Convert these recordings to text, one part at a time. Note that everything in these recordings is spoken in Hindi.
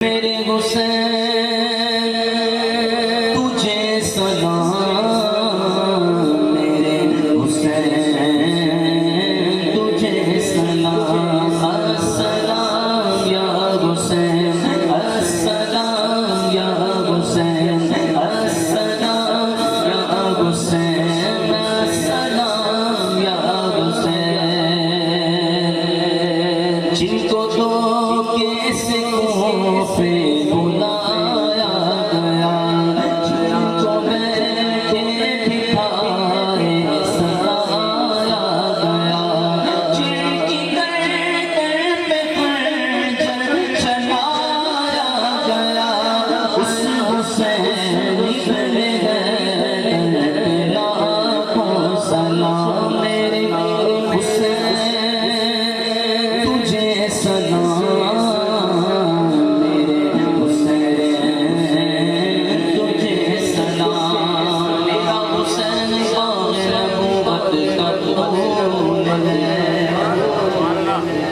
मेरे हुसैन तुझे सलाम, मेरे हुसैन तुझे सलाम। अस्सलाम या हुसैन, अस्सलाम या हुसैन, अस्सलाम या हुसैन, अस्सलाम या हुसैन। जिनको तो कैसे पे बुलाया गया, जिनको बैठे बिठाए सराया गया, जिनकी गर्दन पे खंजर चलाया गया, उस हुसैन बने गए लाखों सलाम। मेरे हुसैन तुझे सलाम,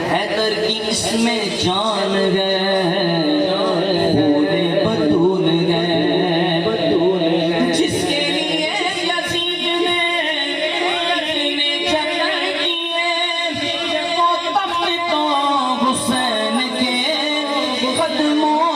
हैदर की इसमें जान गए बतूल गए, जिसके लिए यजीद ने अपने जंगल किए, वो तख्त तो हुसैन के कदमों